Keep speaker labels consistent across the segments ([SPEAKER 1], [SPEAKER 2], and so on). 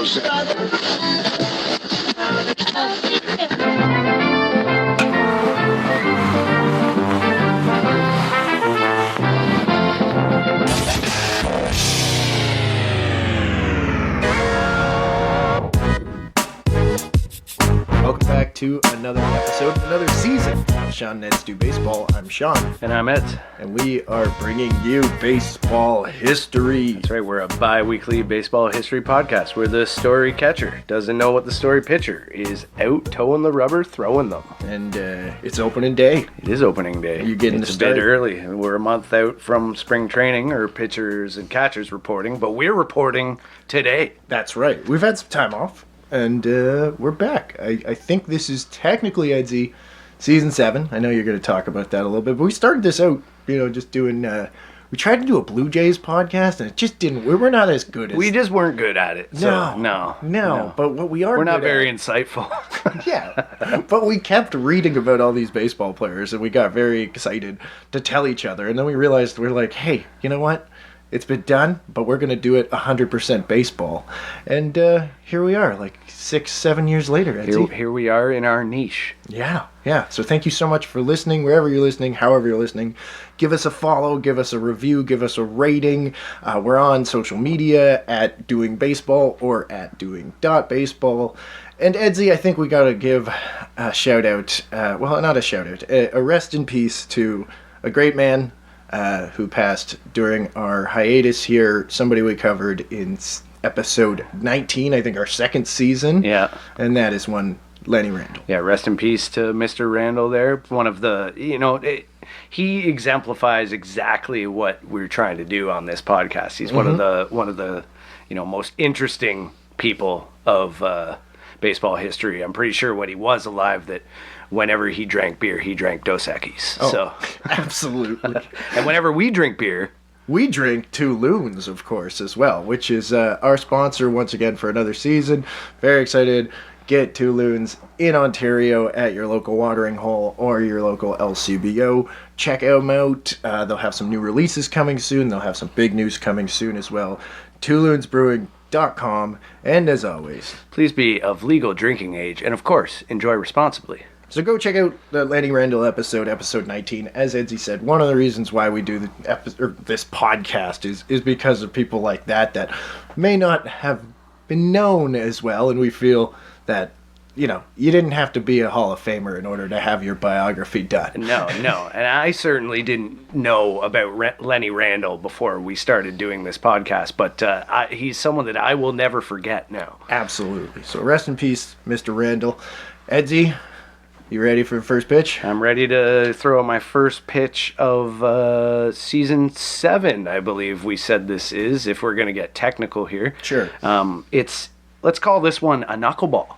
[SPEAKER 1] Welcome back to another episode, another season of Sean and Ed's Do Baseball. I'm Sean.
[SPEAKER 2] And I'm Ed.
[SPEAKER 1] And we are bringing you baseball history.
[SPEAKER 2] That's right, we're a bi-weekly baseball history podcast where the story catcher doesn't know what the story pitcher is out towing the rubber, throwing them.
[SPEAKER 1] And it's opening day.
[SPEAKER 2] It is opening day.
[SPEAKER 1] You're getting
[SPEAKER 2] it's
[SPEAKER 1] the
[SPEAKER 2] a
[SPEAKER 1] start.
[SPEAKER 2] bit early. We're a month out from spring training, or pitchers and catchers reporting, but we're reporting today.
[SPEAKER 1] That's right. We've had some time off. And we're back. I think this is technically, Edsy, season 7. I know you're going to talk about that a little bit. But we started this out, just doing... we tried to do a Blue Jays podcast, and it just didn't... We were not as good as...
[SPEAKER 2] We just weren't good at it. So
[SPEAKER 1] No. But what we are
[SPEAKER 2] We're not
[SPEAKER 1] good
[SPEAKER 2] very
[SPEAKER 1] at,
[SPEAKER 2] insightful.
[SPEAKER 1] Yeah. But we kept reading about all these baseball players, and we got very excited to tell each other. And then we realized, we're like, hey, you know what? It's been done, but we're going to do it 100% baseball. And here we are, like 6-7 years later.
[SPEAKER 2] Here we are in our niche.
[SPEAKER 1] Yeah. So thank you so much for listening, wherever you're listening, however you're listening. Give us a follow, give us a review, give us a rating. We're on social media at Doing Baseball or at Doing.Baseball. And Edsy, I think we got to give a shout out, not a shout out, a rest in peace to a great man, who passed during our hiatus here. Somebody we covered in episode 19, I think our second season.
[SPEAKER 2] Yeah.
[SPEAKER 1] And that is one Lenny Randle.
[SPEAKER 2] Yeah, rest in peace to Mr. Randle there. One of the, he exemplifies exactly what we're trying to do on this podcast. He's one of the most interesting people of baseball history. I'm pretty sure when he was alive that whenever he drank beer, he drank Dos Equis.
[SPEAKER 1] Oh,
[SPEAKER 2] so
[SPEAKER 1] absolutely.
[SPEAKER 2] And whenever we drink beer,
[SPEAKER 1] we drink Two Loons, of course, as well, which is our sponsor once again for another season. Very excited. Get Two Loons in Ontario at your local watering hole or your local LCBO. Check them out. They'll have some new releases coming soon. They'll have some big news coming soon as well. TwoLoonsBrewing.com. And as always,
[SPEAKER 2] please be of legal drinking age and, of course, enjoy responsibly.
[SPEAKER 1] So go check out the Lenny Randle episode 19. As Edsy said, one of the reasons why we do this podcast is because of people like that may not have been known as well, and we feel that, you didn't have to be a Hall of Famer in order to have your biography done.
[SPEAKER 2] No, and I certainly didn't know about Lenny Randle before we started doing this podcast, but he's someone that I will never forget now.
[SPEAKER 1] Absolutely. So rest in peace, Mr. Randle. Edsy, you ready for the first pitch? I'm
[SPEAKER 2] ready to throw out my first pitch of season 7, I believe we said this is, if we're going to get technical here.
[SPEAKER 1] Sure.
[SPEAKER 2] Let's call this one a knuckleball.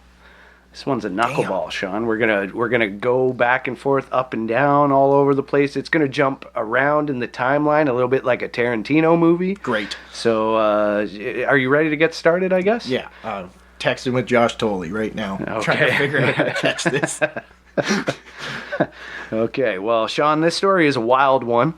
[SPEAKER 2] This one's a knuckleball, Sean. We're gonna go back and forth, up and down, all over the place. It's gonna jump around in the timeline a little bit like a Tarantino movie.
[SPEAKER 1] Great.
[SPEAKER 2] So, are you ready to get started, I guess?
[SPEAKER 1] Yeah. Texting with Josh Tolley right now.
[SPEAKER 2] Okay.
[SPEAKER 1] Trying to figure out how to catch this.
[SPEAKER 2] Okay, well, Sean, this story is a wild one.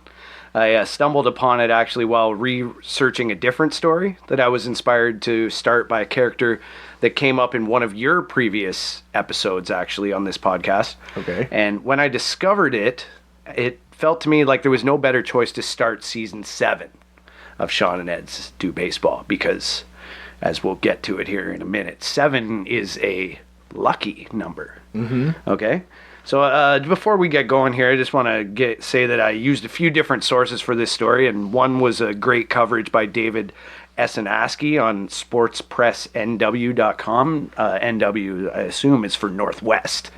[SPEAKER 2] I stumbled upon it actually while researching a different story that I was inspired to start by a character that came up in one of your previous episodes, actually, on this podcast.
[SPEAKER 1] Okay.
[SPEAKER 2] And when I discovered it, it felt to me like there was no better choice to start season 7 of Sean and Ed's Do Baseball, because, as we'll get to it here in a minute, 7 is a lucky number.
[SPEAKER 1] Mm-hmm.
[SPEAKER 2] Okay? So before we get going here, I just want to say that I used a few different sources for this story, and one was a great coverage by David Esanaski on sportspressnw.com. NW, I assume, is for Northwest.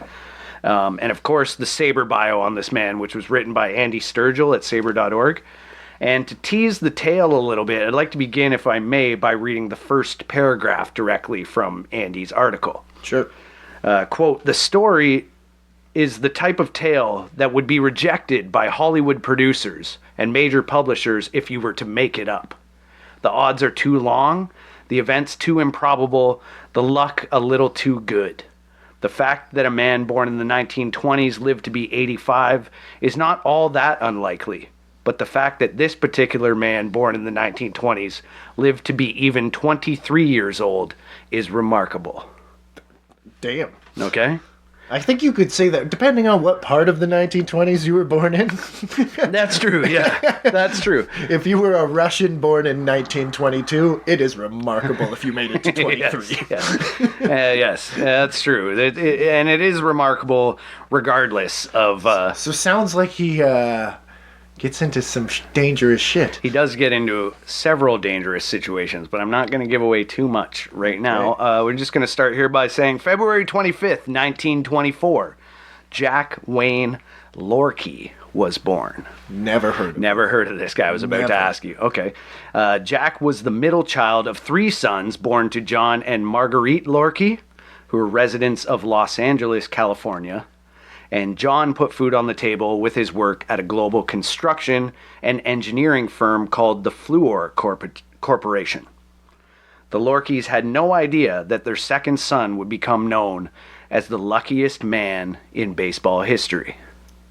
[SPEAKER 2] And, of course, the Sabre bio on this man, which was written by Andy Sturgill at sabre.org. And to tease the tale a little bit, I'd like to begin, if I may, by reading the first paragraph directly from Andy's article.
[SPEAKER 1] Sure.
[SPEAKER 2] Quote, "The story is the type of tale that would be rejected by Hollywood producers and major publishers if you were to make it up. The odds are too long, the events too improbable, the luck a little too good. The fact that a man born in the 1920s lived to be 85 is not all that unlikely, but the fact that this particular man born in the 1920s lived to be even 23 years old is remarkable.
[SPEAKER 1] Damn.
[SPEAKER 2] Okay?
[SPEAKER 1] I think you could say that depending on what part of the 1920s you were born in.
[SPEAKER 2] That's true, yeah. That's true.
[SPEAKER 1] If you were a Russian born in 1922, it is remarkable if you made it to 23.
[SPEAKER 2] Yes, that's true. And it is remarkable regardless of...
[SPEAKER 1] So sounds like he gets into some dangerous shit.
[SPEAKER 2] He does get into several dangerous situations, but I'm not going to give away too much right now.
[SPEAKER 1] Okay.
[SPEAKER 2] We're just going to start here by saying February 25th, 1924, Jack Wayne Lohrke was born.
[SPEAKER 1] Never heard of him.
[SPEAKER 2] Never heard of this guy. I was about to ask you. Okay. Jack was the middle child of 3 sons born to John and Marguerite Lohrke, who were residents of Los Angeles, California. And John put food on the table with his work at a global construction and engineering firm called the Fluor Corporation. The Lohrkes had no idea that their second son would become known as the luckiest man in baseball history.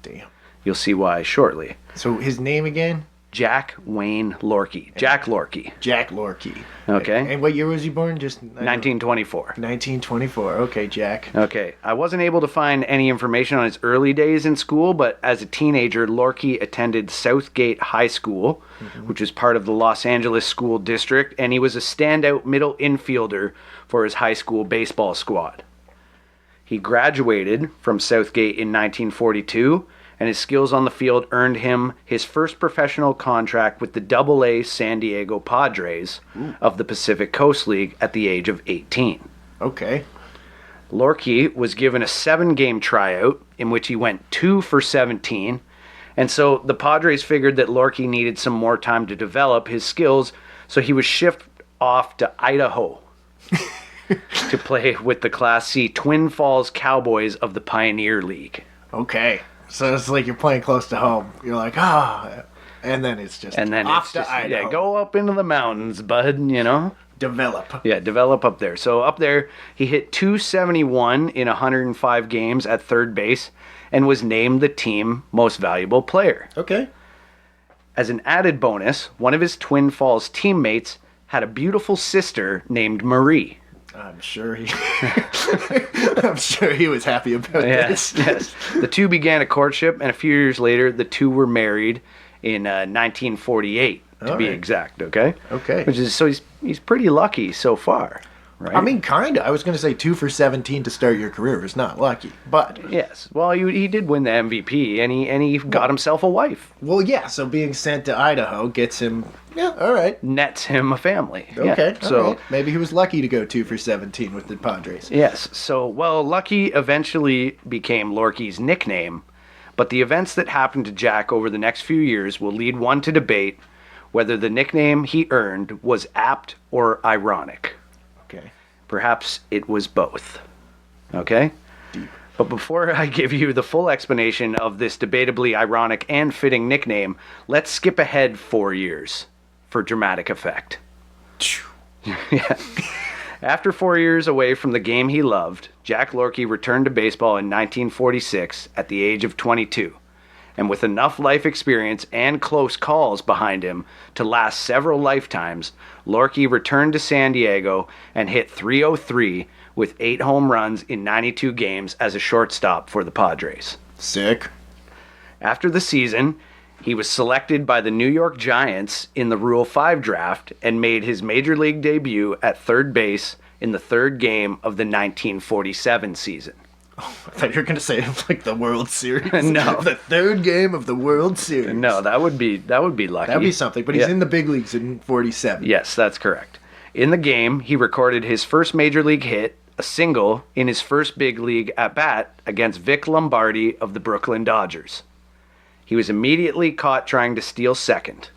[SPEAKER 1] Damn.
[SPEAKER 2] You'll see why shortly.
[SPEAKER 1] So his name again?
[SPEAKER 2] Jack Wayne Lohrke. Jack Lohrke.
[SPEAKER 1] Jack Lohrke.
[SPEAKER 2] Okay.
[SPEAKER 1] And what year was he born? Just
[SPEAKER 2] 1924.
[SPEAKER 1] 1924. Okay, Jack.
[SPEAKER 2] Okay. I wasn't able to find any information on his early days in school, but as a teenager, Lohrke attended Southgate High School, which is part of the Los Angeles School District, and he was a standout middle infielder for his high school baseball squad. He graduated from Southgate in 1942, and his skills on the field earned him his first professional contract with the Double-A San Diego Padres of the Pacific Coast League at the age of 18.
[SPEAKER 1] Okay.
[SPEAKER 2] Lohrke was given a 7-game tryout in which he went 2 for 17, and so the Padres figured that Lohrke needed some more time to develop his skills, so he was shipped off to Idaho to play with the Class C Twin Falls Cowboys of the Pioneer League.
[SPEAKER 1] Okay. So it's like you're playing close to home. You're like, and then it's just off to Idaho.
[SPEAKER 2] Yeah, go up into the mountains, bud, you know?
[SPEAKER 1] Develop.
[SPEAKER 2] Yeah, develop up there. So up there, he hit .271 in 105 games at third base and was named the team most valuable player.
[SPEAKER 1] Okay.
[SPEAKER 2] As an added bonus, one of his Twin Falls teammates had a beautiful sister named Marie.
[SPEAKER 1] I'm sure he was happy about this.
[SPEAKER 2] Yes. The two began a courtship, and a few years later, the two were married in 1948, to be exact. Okay.
[SPEAKER 1] Okay.
[SPEAKER 2] Which is so he's pretty lucky so far, right?
[SPEAKER 1] I mean, kind of. I was going to say 2 for 17 to start your career is not lucky, but
[SPEAKER 2] yes. Well, he did win the MVP, and he got himself a wife.
[SPEAKER 1] Well, yeah. So being sent to Idaho gets him. Yeah. All right.
[SPEAKER 2] Nets him a family.
[SPEAKER 1] Okay.
[SPEAKER 2] Yeah, so
[SPEAKER 1] right. Maybe he was lucky to go 2 for 17 with the Padres.
[SPEAKER 2] Yes. So Lucky eventually became Lohrke's nickname, but the events that happened to Jack over the next few years will lead one to debate whether the nickname he earned was apt or ironic.
[SPEAKER 1] Okay.
[SPEAKER 2] Perhaps it was both. Okay?
[SPEAKER 1] Deep.
[SPEAKER 2] But before I give you the full explanation of this debatably ironic and fitting nickname, let's skip ahead 4 years for dramatic effect. Yeah. After 4 years away from the game he loved, Jack Lohrke returned to baseball in 1946 at the age of 22. And with enough life experience and close calls behind him to last several lifetimes, Lohrke returned to San Diego and hit .303 with 8 home runs in 92 games as a shortstop for the Padres.
[SPEAKER 1] Sick.
[SPEAKER 2] After the season, he was selected by the New York Giants in the Rule 5 draft and made his major league debut at third base in the 3rd game of the 1947 season.
[SPEAKER 1] Oh, I thought you were going to say like the World Series.
[SPEAKER 2] No.
[SPEAKER 1] The 3rd game of the World Series.
[SPEAKER 2] No, that would be lucky.
[SPEAKER 1] That'd be something, but he's in the big leagues in 47.
[SPEAKER 2] Yes, that's correct. In the game, he recorded his first major league hit, a single, in his first big league at-bat against Vic Lombardi of the Brooklyn Dodgers. He was immediately caught trying to steal second.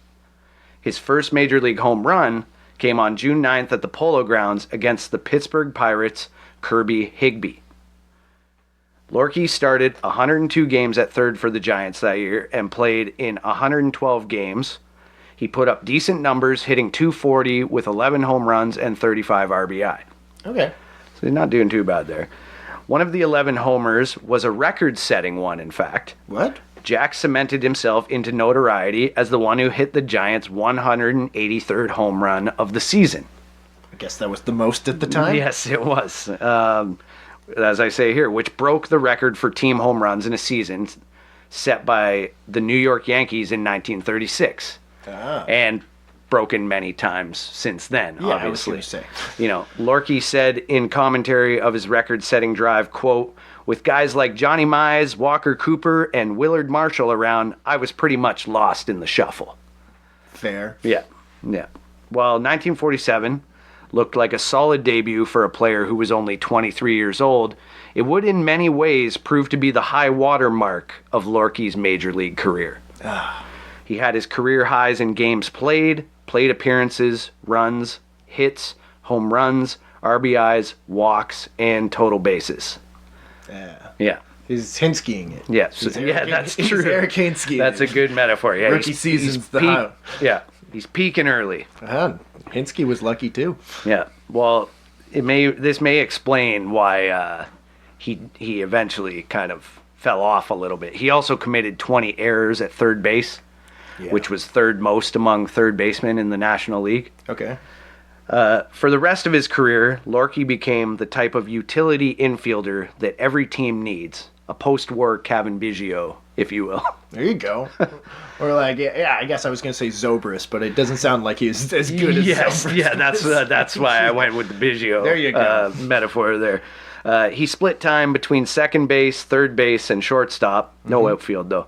[SPEAKER 2] His first major league home run came on June 9th at the Polo Grounds against the Pittsburgh Pirates' Kirby Higbee. Lohrke started 102 games at third for the Giants that year and played in 112 games. He put up decent numbers, hitting .240 with 11 home runs and 35 RBI.
[SPEAKER 1] Okay.
[SPEAKER 2] So he's not doing too bad there. One of the 11 homers was a record-setting one, in fact.
[SPEAKER 1] What?
[SPEAKER 2] Jack cemented himself into notoriety as the one who hit the Giants' 183rd home run of the season.
[SPEAKER 1] I guess that was the most at the time?
[SPEAKER 2] Yes, it was. As I say here, which broke the record for team home runs in a season set by the New York Yankees in 1936. And broken many times since then,
[SPEAKER 1] Yeah,
[SPEAKER 2] obviously.
[SPEAKER 1] I was going to say.
[SPEAKER 2] You know, Lohrke said in commentary of his record-setting drive, quote, "With guys like Johnny Mize, Walker Cooper, and Willard Marshall around, I was pretty much lost in the shuffle."
[SPEAKER 1] Fair.
[SPEAKER 2] Yeah. Well, 1947 looked like a solid debut for a player who was only 23 years old. It would in many ways prove to be the high water mark of Lohrke's major league career. He had his career highs in games played, plate appearances, runs, hits, home runs, RBIs, walks, and total bases. Yeah.
[SPEAKER 1] He's Hinskiing it.
[SPEAKER 2] Yes. Yeah, that's true.
[SPEAKER 1] He's Eric Hinskiing
[SPEAKER 2] That's a good metaphor. Yeah,
[SPEAKER 1] Rookie season's the high.
[SPEAKER 2] Yeah, he's peaking early.
[SPEAKER 1] Hinske was lucky too.
[SPEAKER 2] Yeah. Well, this may explain why he eventually kind of fell off a little bit. He also committed 20 errors at third base, which was third most among third basemen in the National League.
[SPEAKER 1] Okay.
[SPEAKER 2] For the rest of his career, Lohrke became the type of utility infielder that every team needs, a post-war Kevin Biggio, if you will.
[SPEAKER 1] There you go. Or like, yeah, I guess I was going to say Zobrist, but it doesn't sound like he's as good as Zobrist.
[SPEAKER 2] Yeah, that's why I went with the Biggio
[SPEAKER 1] there you go.
[SPEAKER 2] Metaphor there. He split time between second base, third base, and shortstop. No outfield, though.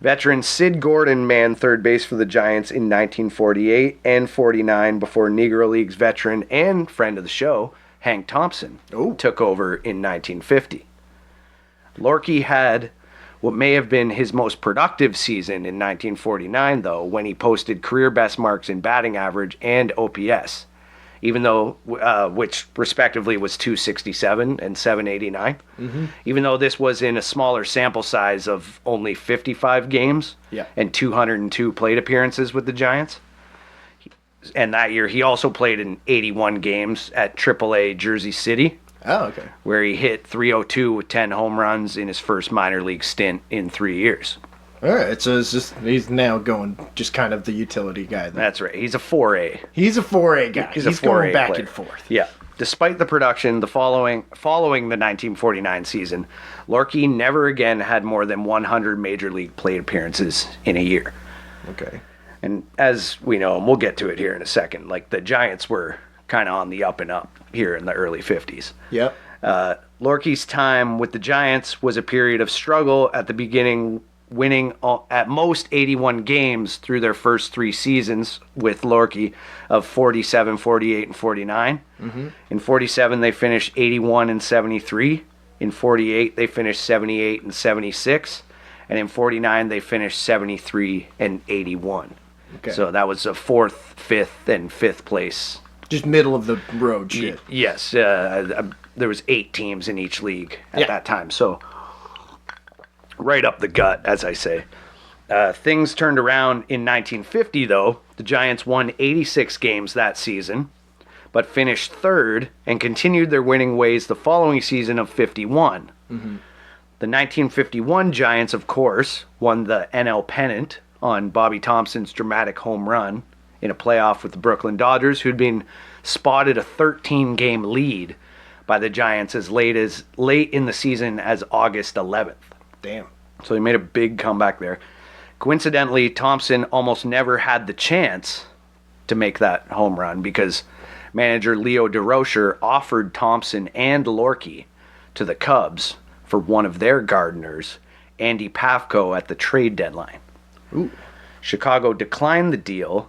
[SPEAKER 2] Veteran Sid Gordon manned third base for the Giants in 1948 and 49 before Negro Leagues veteran and friend of the show, Hank Thompson, took over in 1950. Lohrke had what may have been his most productive season in 1949, though, when he posted career best marks in batting average and OPS, even though which respectively was 267 and 789. Even though this was in a smaller sample size of only 55 games and 202 plate appearances with the Giants. And that year he also played in 81 games at AAA Jersey City.
[SPEAKER 1] Oh, okay.
[SPEAKER 2] Where he hit 302 with 10 home runs in his first minor league stint in 3 years.
[SPEAKER 1] All right, so it's just he's now going just kind of the utility guy. Then.
[SPEAKER 2] That's right. He's a 4A.
[SPEAKER 1] He's a 4A guy.
[SPEAKER 2] He's a 4A
[SPEAKER 1] going back
[SPEAKER 2] player.
[SPEAKER 1] and forth.
[SPEAKER 2] Yeah. Despite the production, following the 1949 season, Lohrke never again had more than 100 major league plate appearances in a year.
[SPEAKER 1] Okay.
[SPEAKER 2] And as we know, and we'll get to it here in a second, like the Giants were kind of on the up and up here in the early 50s.
[SPEAKER 1] Yep.
[SPEAKER 2] Lohrke's time with the Giants was a period of struggle at the beginning, winning at most 81 games through their first 3 seasons with Lohrke of 47, 48, and 49. In 47, they finished 81 and 73. In 48, they finished 78 and 76. And in 49, they finished 73 and 81. Okay. So that was a 4th, 5th, and 5th place.
[SPEAKER 1] Just middle of the road shit.
[SPEAKER 2] Yes. There was 8 teams in each league at that time. So right up the gut, as I say. Things turned around in 1950, though. The Giants won 86 games that season, but finished 3rd and continued their winning ways the following season of 51. The 1951 Giants, of course, won the NL pennant on Bobby Thompson's dramatic home run in a playoff with the Brooklyn Dodgers, who'd been spotted a 13-game lead by the Giants as late in the season as August 11th.
[SPEAKER 1] Damn.
[SPEAKER 2] So he made a big comeback there. Coincidentally, Thompson almost never had the chance to make that home run because manager Leo DeRocher offered Thompson and Lohrke to the Cubs for one of their gardeners, Andy Pafko, at the trade deadline.
[SPEAKER 1] Ooh.
[SPEAKER 2] Chicago declined the deal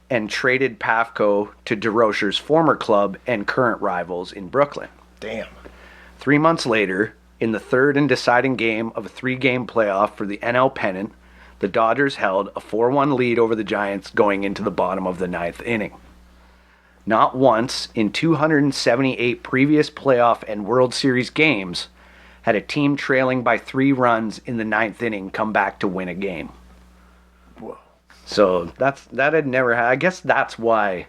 [SPEAKER 2] and traded Pafko to DeRocher's former club and current rivals in Brooklyn.
[SPEAKER 1] Damn.
[SPEAKER 2] 3 months later, in the 3rd and deciding game of a 3-game playoff for the NL pennant, the Dodgers held a 4-1 lead over the Giants going into the bottom of the 9th inning. Not once in 278 previous playoff and World Series games had a team trailing by 3 runs in the 9th inning come back to win a game.
[SPEAKER 1] Whoa.
[SPEAKER 2] So that had never happened. I guess that's why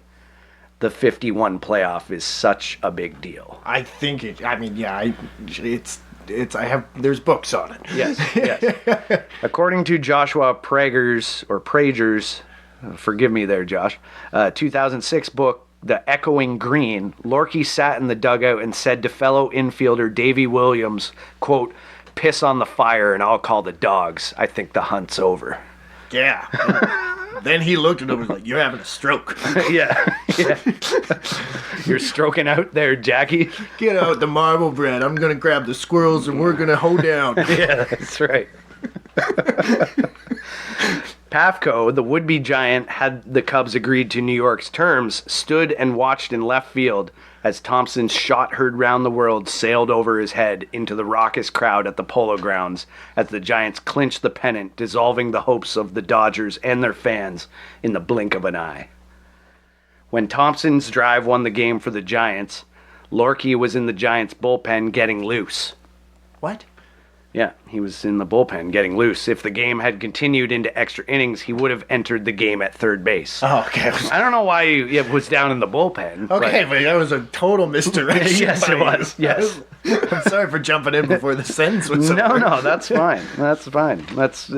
[SPEAKER 2] the 51 playoff is such a big deal.
[SPEAKER 1] I think it. I mean, yeah, it's there's books on it.
[SPEAKER 2] Yes, yes. According to Joshua Prager's, forgive me there, Josh, 2006 book, The Echoing Green, Lohrke sat in the dugout and said to fellow infielder Davy Williams, quote, "Piss on the fire and I'll call the dogs. I think the hunt's over."
[SPEAKER 1] Yeah. Then he looked at him and was like, "You're having a stroke."
[SPEAKER 2] Yeah. You're stroking out there, Jackie.
[SPEAKER 1] Get out the marble bread. I'm going to grab the squirrels and we're going to hoe down.
[SPEAKER 2] Yeah, that's right. Pafko, the would-be giant, had the Cubs agreed to New York's terms, stood and watched in left field as Thompson's shot heard round the world sailed over his head into the raucous crowd at the Polo Grounds as the Giants clinched the pennant, dissolving the hopes of the Dodgers and their fans in the blink of an eye. When Thompson's drive won the game for the Giants, Lohrke was in the Giants' bullpen getting loose.
[SPEAKER 1] What?
[SPEAKER 2] Yeah, he was in the bullpen getting loose. If the game had continued into extra innings, he would have entered the game at third base.
[SPEAKER 1] Oh, okay.
[SPEAKER 2] I don't know why he was down in the bullpen.
[SPEAKER 1] Okay, but that was a total misdirection.
[SPEAKER 2] Yes, it was. Yes.
[SPEAKER 1] I'm sorry for jumping in before the sentence was over.
[SPEAKER 2] No, that's fine. That's fine. That's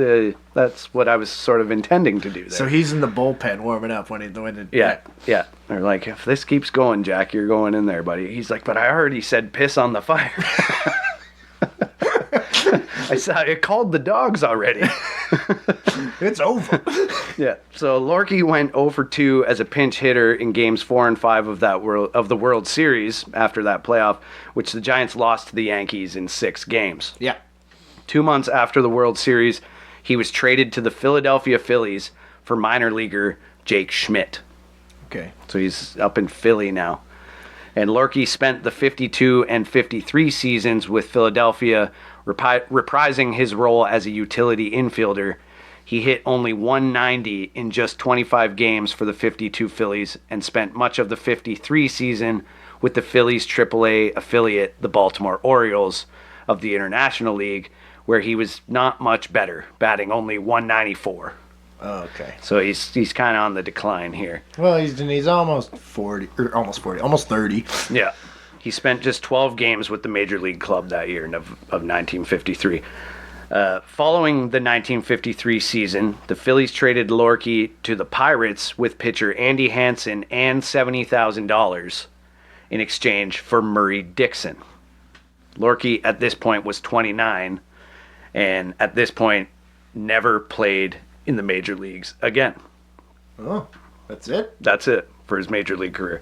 [SPEAKER 2] what I was sort of intending to do there.
[SPEAKER 1] So he's in the bullpen warming up when it.
[SPEAKER 2] Yeah. They're like, if this keeps going, Jack, you're going in there, buddy. He's like, but I already said piss on the fire. I called the dogs already.
[SPEAKER 1] It's over.
[SPEAKER 2] Yeah. So Lohrke went 0 for 2 as a pinch hitter in games 4 and 5 of the World Series after that playoff, which the Giants lost to the Yankees in 6 games.
[SPEAKER 1] Yeah.
[SPEAKER 2] 2 months after the World Series, he was traded to the Philadelphia Phillies for minor leaguer Jake Schmidt.
[SPEAKER 1] Okay.
[SPEAKER 2] So he's up in Philly now. And Lohrke spent the 52 and 53 seasons with Philadelphia, reprising his role as a utility infielder. He hit only 190 in just 25 games for the 52 Phillies and spent much of the 53 season with the Phillies' AAA affiliate, the Baltimore Orioles of the International League, where he was not much better, batting only 194.
[SPEAKER 1] Oh, okay.
[SPEAKER 2] So he's kind of on the decline here.
[SPEAKER 1] Well, he's almost 40, or almost 40, almost 30.
[SPEAKER 2] Yeah. He spent just 12 games with the Major League Club that year of 1953. Following the 1953 season, the Phillies traded Lohrke to the Pirates with pitcher Andy Hansen and $70,000 in exchange for Murray Dixon. Lohrke at this point was 29, and at this point never played in the major leagues again.
[SPEAKER 1] Oh, that's it?
[SPEAKER 2] That's it for his major league career.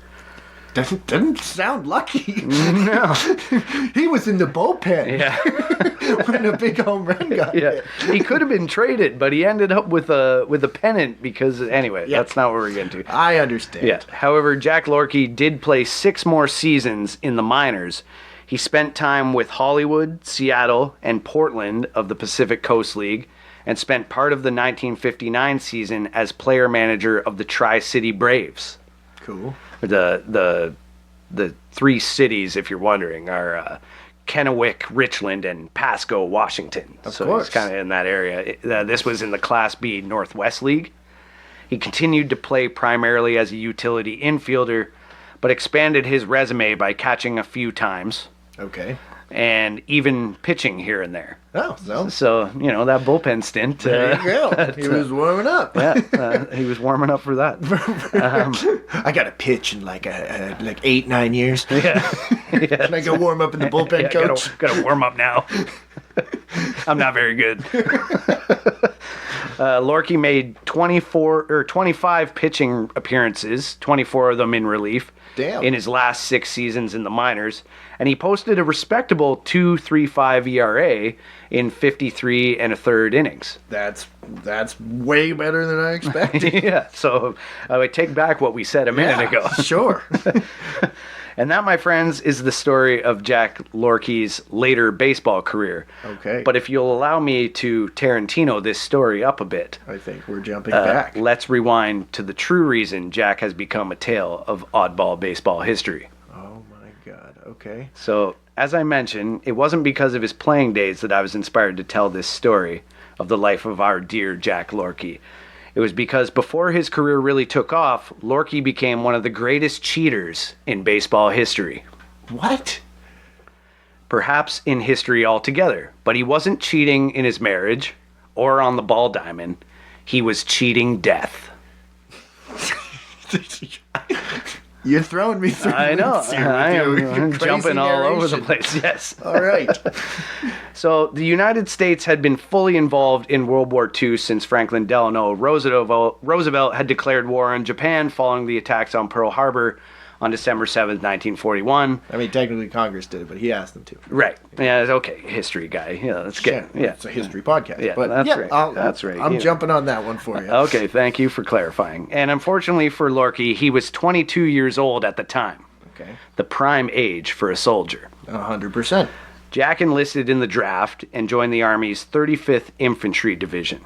[SPEAKER 1] Doesn't sound lucky.
[SPEAKER 2] No.
[SPEAKER 1] He was in the bullpen.
[SPEAKER 2] Yeah.
[SPEAKER 1] When a big home run got hit.
[SPEAKER 2] He could have been traded, but he ended up with a pennant because, anyway, that's not what we're getting to.
[SPEAKER 1] I understand.
[SPEAKER 2] Yeah. However, Jack Lohrke did play 6 more seasons in the minors. He spent time with Hollywood, Seattle, and Portland of the Pacific Coast League, and spent part of the 1959 season as player manager of the Tri-City Braves.
[SPEAKER 1] Cool.
[SPEAKER 2] The 3 cities, if you're wondering, are Kennewick, Richland, and Pasco, Washington.
[SPEAKER 1] Of
[SPEAKER 2] so
[SPEAKER 1] course.
[SPEAKER 2] He's kind of in that area. This was in the Class B Northwest League. He continued to play primarily as a utility infielder, but expanded his resume by catching a few times.
[SPEAKER 1] Okay.
[SPEAKER 2] And even pitching here and there.
[SPEAKER 1] Oh,
[SPEAKER 2] so that bullpen stint.
[SPEAKER 1] There you go. He was warming up.
[SPEAKER 2] Yeah, he was warming up for that.
[SPEAKER 1] I got to pitch in like 8-9 years.
[SPEAKER 2] Yeah.
[SPEAKER 1] Can I go warm up in the bullpen, coach?
[SPEAKER 2] Got to warm up now. I'm not very good. Lohrke made 25 pitching appearances, 24 of them in relief.
[SPEAKER 1] Damn.
[SPEAKER 2] In his last 6 seasons in the minors, and he posted a respectable 2.35 ERA in 53 and a third innings.
[SPEAKER 1] That's way better than I expected.
[SPEAKER 2] Yeah, so I would take back what we said a minute ago.
[SPEAKER 1] Sure.
[SPEAKER 2] And that, my friends, is the story of Jack Lohrke's later baseball career.
[SPEAKER 1] Okay.
[SPEAKER 2] But if you'll allow me to Tarantino this story up a bit,
[SPEAKER 1] I think we're jumping back.
[SPEAKER 2] Let's rewind to the true reason Jack has become a tale of oddball baseball history.
[SPEAKER 1] Oh my God. Okay.
[SPEAKER 2] So, as I mentioned, it wasn't because of his playing days that I was inspired to tell this story of the life of our dear Jack Lohrke. It was because before his career really took off, Lohrke became one of the greatest cheaters in baseball history.
[SPEAKER 1] What?
[SPEAKER 2] perhaps in history altogether. But he wasn't cheating in his marriage or on the ball diamond. He was cheating death.
[SPEAKER 1] You're throwing me through.
[SPEAKER 2] I know.
[SPEAKER 1] loops here with
[SPEAKER 2] I
[SPEAKER 1] your
[SPEAKER 2] am
[SPEAKER 1] crazy
[SPEAKER 2] jumping all over the
[SPEAKER 1] narration.
[SPEAKER 2] place. Yes.
[SPEAKER 1] All right.
[SPEAKER 2] So the United States had been fully involved in World War II since Franklin Delano Roosevelt had declared war on Japan following the attacks on Pearl Harbor on December 7th, 1941.
[SPEAKER 1] I mean, technically Congress did it, but he asked them to.
[SPEAKER 2] Right. Yeah, okay. History guy. Yeah, let's get
[SPEAKER 1] Yeah,
[SPEAKER 2] yeah.
[SPEAKER 1] it's a history podcast.
[SPEAKER 2] Yeah,
[SPEAKER 1] but
[SPEAKER 2] that's
[SPEAKER 1] yeah,
[SPEAKER 2] right. That's right.
[SPEAKER 1] I'm
[SPEAKER 2] You know.
[SPEAKER 1] jumping on that one for you.
[SPEAKER 2] Okay, thank you for clarifying. And unfortunately for Lohrke, he was 22 years old at the time,
[SPEAKER 1] Okay.
[SPEAKER 2] the prime age for a soldier.
[SPEAKER 1] 100%.
[SPEAKER 2] Jack enlisted in the draft and joined the Army's 35th Infantry Division.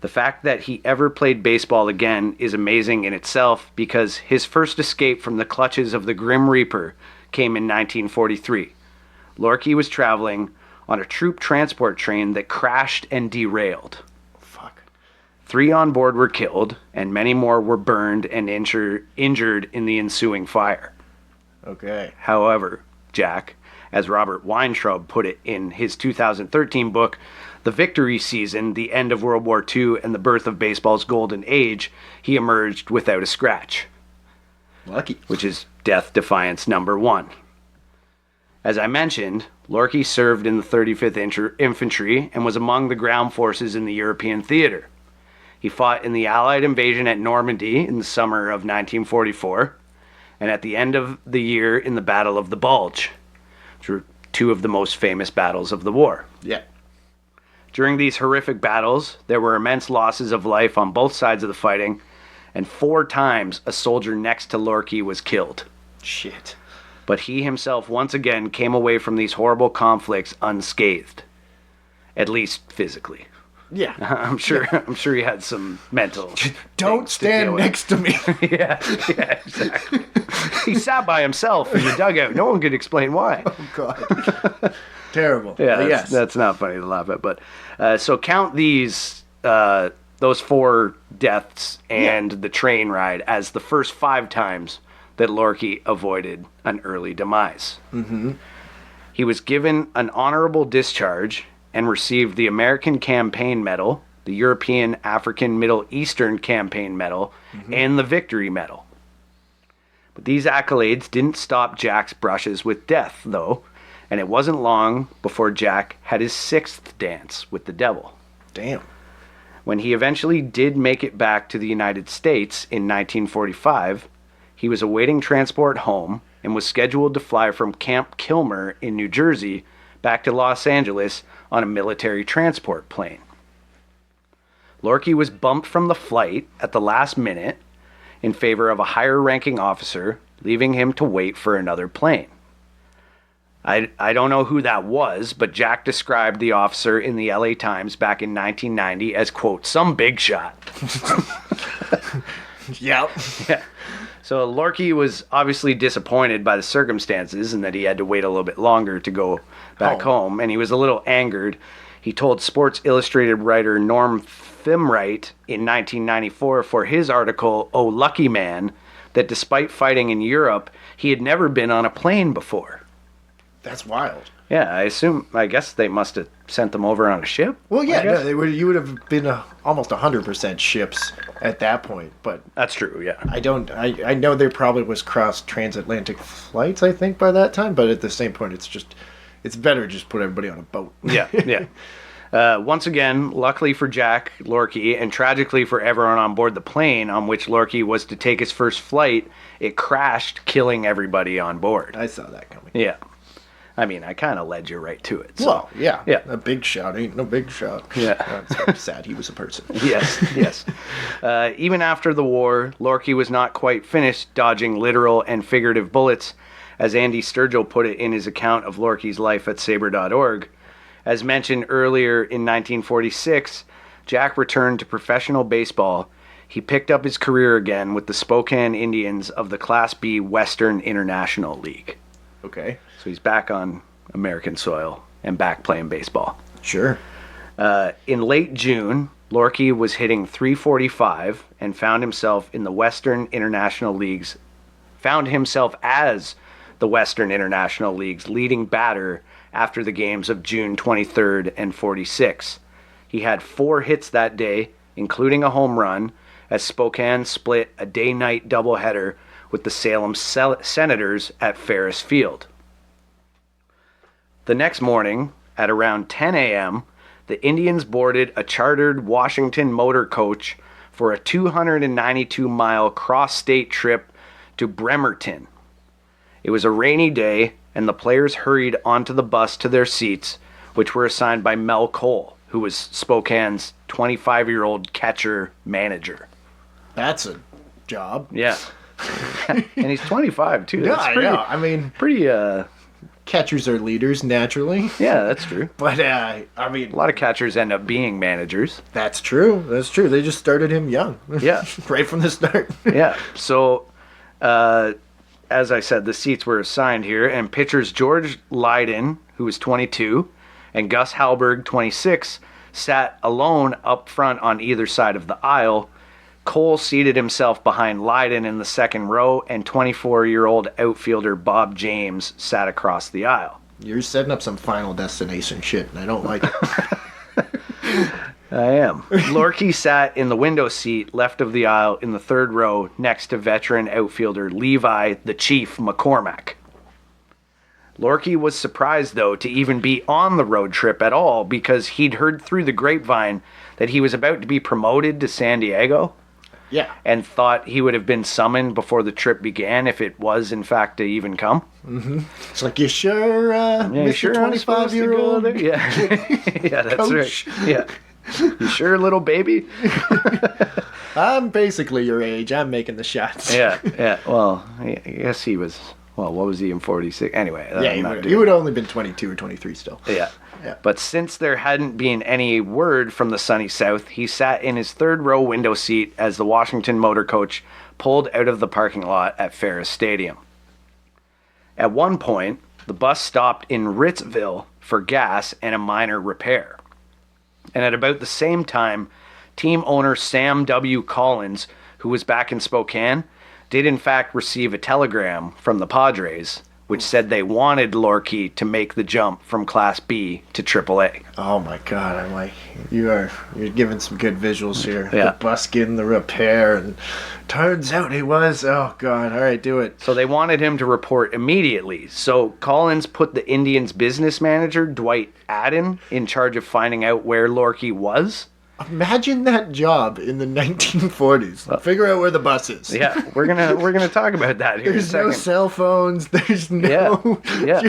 [SPEAKER 2] The fact that he ever played baseball again is amazing in itself because his first escape from the clutches of the Grim Reaper came in 1943. Lohrke was traveling on a troop transport train that crashed and derailed.
[SPEAKER 1] Fuck.
[SPEAKER 2] 3 on board were killed, and many more were burned and injured in the ensuing fire.
[SPEAKER 1] Okay.
[SPEAKER 2] However, Jack, as Robert Weintraub put it in his 2013 book, The Victory Season, The End of World War II and the Birth of Baseball's Golden Age, he emerged without a scratch,
[SPEAKER 1] Lucky.
[SPEAKER 2] which is Death Defiance number 1. As I mentioned, Lohrke served in the 35th Infantry and was among the ground forces in the European theater. He fought in the Allied invasion at Normandy in the summer of 1944, and at the end of the year in the Battle of the Bulge, which were 2 of the most famous battles of the war.
[SPEAKER 1] Yeah.
[SPEAKER 2] During these horrific battles, there were immense losses of life on both sides of the fighting, and 4 times a soldier next to Lohrke was killed.
[SPEAKER 1] Shit.
[SPEAKER 2] But he himself once again came away from these horrible conflicts unscathed, at least physically.
[SPEAKER 1] Yeah.
[SPEAKER 2] I'm sure he had some mental.
[SPEAKER 1] Don't
[SPEAKER 2] things to deal
[SPEAKER 1] stand
[SPEAKER 2] with.
[SPEAKER 1] next to me.
[SPEAKER 2] Yeah, exactly. He sat by himself in the dugout. No one could explain why.
[SPEAKER 1] Oh, God. Terrible.
[SPEAKER 2] Yeah,
[SPEAKER 1] But yes.
[SPEAKER 2] that's not funny to laugh at. But so count those 4 deaths and the train ride as the first 5 times that Lohrke avoided an early demise. Mm-hmm. He was given an honorable discharge and received the American Campaign Medal, the European African Middle Eastern Campaign Medal, and the Victory Medal. But these accolades didn't stop Jack's brushes with death, though, and it wasn't long before Jack had his 6th dance with the devil.
[SPEAKER 1] Damn.
[SPEAKER 2] When he eventually did make it back to the United States in 1945, he was awaiting transport home and was scheduled to fly from Camp Kilmer in New Jersey back to Los Angeles on a military transport plane. Lohrke was bumped from the flight at the last minute in favor of a higher-ranking officer, leaving him to wait for another plane. I don't know who that was, but Jack described the officer in the LA Times back in 1990 as, quote, some big shot.
[SPEAKER 1] Yep.
[SPEAKER 2] Yeah. So Lohrke was obviously disappointed by the circumstances and that he had to wait a little bit longer to go back home, and he was a little angered. He told Sports Illustrated writer Norm Thimright in 1994 for his article, Oh Lucky Man, that despite fighting in Europe, he had never been on a plane before.
[SPEAKER 1] That's wild.
[SPEAKER 2] Yeah, I guess they must have sent them over on a ship.
[SPEAKER 1] Well, yeah,
[SPEAKER 2] I guess.
[SPEAKER 1] no, you would have been almost 100% ships at that point, but
[SPEAKER 2] That's true, yeah.
[SPEAKER 1] I know there probably was cross transatlantic flights, I think, by that time, but at the same point, it's better just put everybody on a boat.
[SPEAKER 2] Yeah, yeah. Once again, luckily for Jack Lohrke and tragically for everyone on board the plane on which Lohrke was to take his first flight, it crashed, killing everybody on board.
[SPEAKER 1] I saw that coming.
[SPEAKER 2] Yeah. I mean, I kind of led you right to it. So.
[SPEAKER 1] Well, yeah.
[SPEAKER 2] Yeah.
[SPEAKER 1] A big shot ain't no big shot.
[SPEAKER 2] Yeah.
[SPEAKER 1] I'm sad he was a person.
[SPEAKER 2] Yes, yes. Even after the war, Lohrke was not quite finished dodging literal and figurative bullets, as Andy Sturgill put it in his account of Lohrke's life at Sabre.org. As mentioned earlier, in 1946, Jack returned to professional baseball. He picked up his career again with the Spokane Indians of the Class B Western International League.
[SPEAKER 1] Okay.
[SPEAKER 2] So he's back on American soil and back playing baseball.
[SPEAKER 1] Sure.
[SPEAKER 2] In late June, Lohrke was hitting .345 and found himself as the the Western International League's leading batter after the games of June 23rd and 46. He had 4 hits that day, including a home run, as Spokane split a day-night doubleheader with the Salem Senators at Ferris Field. The next morning, at around 10 a.m., the Indians boarded a chartered Washington motor coach for a 292-mile cross-state trip to Bremerton. It was a rainy day, and the players hurried onto the bus to their seats, which were assigned by Mel Cole, who was Spokane's 25-year-old catcher manager.
[SPEAKER 1] That's a job.
[SPEAKER 2] Yeah. And he's 25, too.
[SPEAKER 1] Yeah, I know. I mean,
[SPEAKER 2] pretty,
[SPEAKER 1] catchers are leaders, naturally.
[SPEAKER 2] yeah, that's true.
[SPEAKER 1] But, I mean...
[SPEAKER 2] A lot of catchers end up being managers.
[SPEAKER 1] That's true. That's true. They just started him young.
[SPEAKER 2] Yeah.
[SPEAKER 1] Right from the start.
[SPEAKER 2] Yeah. So, as I said, the seats were assigned here, and pitchers George Lydon, who was 22, and Gus Halberg, 26, sat alone up front on either side of the aisle. Cole seated himself behind Lydon in the second row, and 24-year-old outfielder Bob James sat across the aisle.
[SPEAKER 1] You're setting up some Final Destination shit, and I don't like it.
[SPEAKER 2] I am. Lohrke sat in the window seat left of the aisle in the third row next to veteran outfielder Levi the Chief McCormack. Lohrke was surprised, though, to even be on the road trip at all because he'd heard through the grapevine that he was about to be promoted to San Diego.
[SPEAKER 1] Yeah.
[SPEAKER 2] And thought he would have been summoned before the trip began if it was, in fact, to even come.
[SPEAKER 1] Mm-hmm. It's like, you sure,
[SPEAKER 2] you
[SPEAKER 1] Mr.
[SPEAKER 2] sure
[SPEAKER 1] 25-year-old?
[SPEAKER 2] Yeah. Yeah, that's
[SPEAKER 1] Coach.
[SPEAKER 2] right. Yeah. You sure, little baby?
[SPEAKER 1] I'm basically your age. I'm making the shots.
[SPEAKER 2] Yeah. Well, I guess he was... Well, what was he in 46? Anyway.
[SPEAKER 1] Yeah, he would have only been 22 or 23 still.
[SPEAKER 2] Yeah. But since there hadn't been any word from the sunny south, he sat in his third row window seat as the Washington motor coach pulled out of the parking lot at Ferris Stadium. At one point, the bus stopped in Ritzville for gas and a minor repair. And at about the same time, team owner Sam W. Collins, who was back in Spokane, did in fact receive a telegram from the Padres, which said they wanted Lohrke to make the jump from Class B to AAA.
[SPEAKER 1] Oh my God! I'm like, you're giving some good visuals here.
[SPEAKER 2] Yeah.
[SPEAKER 1] The bus getting the repair, and turns out he was. Oh God! All right, do it.
[SPEAKER 2] So they wanted him to report immediately. So Collins put the Indians' business manager Dwight Adden in charge of finding out where Lohrke was.
[SPEAKER 1] Imagine that job in the 1940s. Figure out where the bus is.
[SPEAKER 2] Yeah, we're gonna talk about that here
[SPEAKER 1] There's
[SPEAKER 2] in a second.
[SPEAKER 1] no cell phones. There's no.
[SPEAKER 2] Yeah.